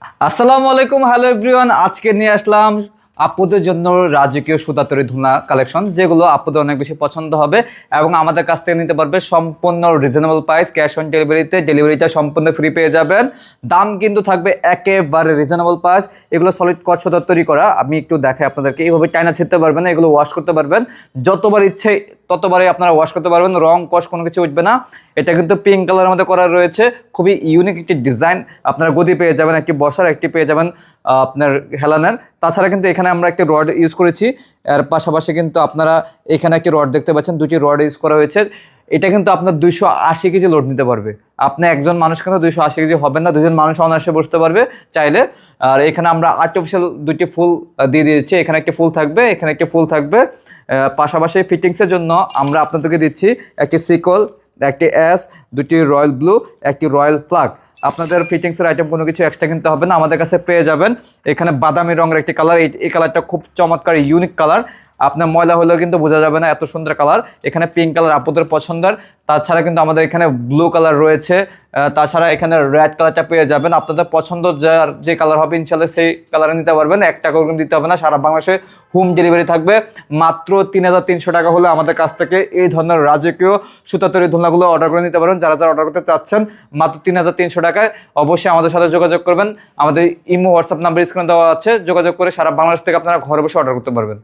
আসসালামু আলাইকুম, hello everyone. আজকে নিয়ে আসলাম আপুদের জন্য রাজকীয় সুতা তৈরি ধুনা কালেকশন, যেগুলো আপুদের অনেক বেশি পছন্দ হবে এবং আমাদের কাছ থেকে নিতে পারবে সম্পূর্ণ রিজনেবল প্রাইস। ক্যাশ অন ডেলিভারিতে, ডেলিভারিটা সম্পূর্ণ ফ্রি পেয়ে যাবেন। দাম কিন্তু থাকবে একেবারে রিজনেবল প্রাইস। এগুলো সলিড কট সুতা তৈরি করা। আমি একটু দেখাই আপনাদেরকে। এইভাবে চায়না ছিঁড়তে পারবেন, এগুলো ওয়াশ করতে পারবেন যতবার ইচ্ছে ততবারই আপনারা ওয়াশ করতে পারবেন। রং কষ কোনো কিছু উঠবে না। এটা কিন্তু পিঙ্ক কালারের মধ্যে করা রয়েছে, খুবই ইউনিক একটি ডিজাইন। আপনারা গদি পেয়ে যাবেন, একটি বসার, একটি পেয়ে যাবেন আপনার হেলানের। তাছাড়া কিন্তু এখানে আমরা একটি রড ইউজ করেছি। এর পাশাপাশি কিন্তু আপনারা এখানে একটি রড দেখতে পাচ্ছেন, দুটি রড ইউজ করা হয়েছে। এটা কিন্তু আপনার 280 কেজি লোড নিতে পারবে। আপনি একজন মানুষ কিন্তু 280 কেজি হবেন না, দুজন মানুষ অনায়াসে বসতে পারবে চাইলে। আর এখানে আমরা আর্টিফিশিয়াল দুইটি ফুল দিয়ে দিয়েছি। এখানে একটি ফুল থাকবে, এখানে একটি ফুল থাকবে। পাশাপাশি ফিটিংসের জন্য আমরা আপনাদেরকে দিচ্ছি একটি সিকল, একটি অ্যাস, দুটি রয়্যাল ব্লু, একটি রয়্যাল ফ্লাগ। আপনাদের ফিটিংসের আইটেম কোনো কিছু এক্সট্রা কিনতে হবে না, আমাদের কাছে পেয়ে যাবেন। এখানে বাদামি রঙের একটি কালার, এই কালারটা খুব চমৎকার, ইউনিক কালার। আপনার ময়লা হলেও কিন্তু বোঝা যাবে না, এত সুন্দর কালার। এখানে পিঙ্ক কালার আপুদের পছন্দের। তাছাড়া কিন্তু আমাদের এখানে ব্লু কালার রয়েছে। তাছাড়া এখানে রেড কালারটা পেয়ে যাবেন। আপনাদের পছন্দ যার যে কালার হবে ইনশাল্লাহ সেই কালারে নিতে পারবেন। 1 টাকাও কিন্তু দিতে হবে না। সারা বাংলাদেশে হোম ডেলিভারি থাকবে। মাত্র 3300 টাকা হলে আমাদের কাছ থেকে এই ধরনের রাজকীয় সুতা তৈরি ধুলাগুলো অর্ডার করে নিতে পারেন। যারা যারা অর্ডার করতে চাচ্ছেন মাত্র 3300 টাকায় অবশ্যই আমাদের সাথে যোগাযোগ করবেন। আমাদের ইমো হোয়াটসঅ্যাপ নাম্বার স্ক্রিনে দেওয়া আছে, যোগাযোগ করে সারা বাংলাদেশ থেকে আপনারা ঘরে বসে অর্ডার করতে পারবেন।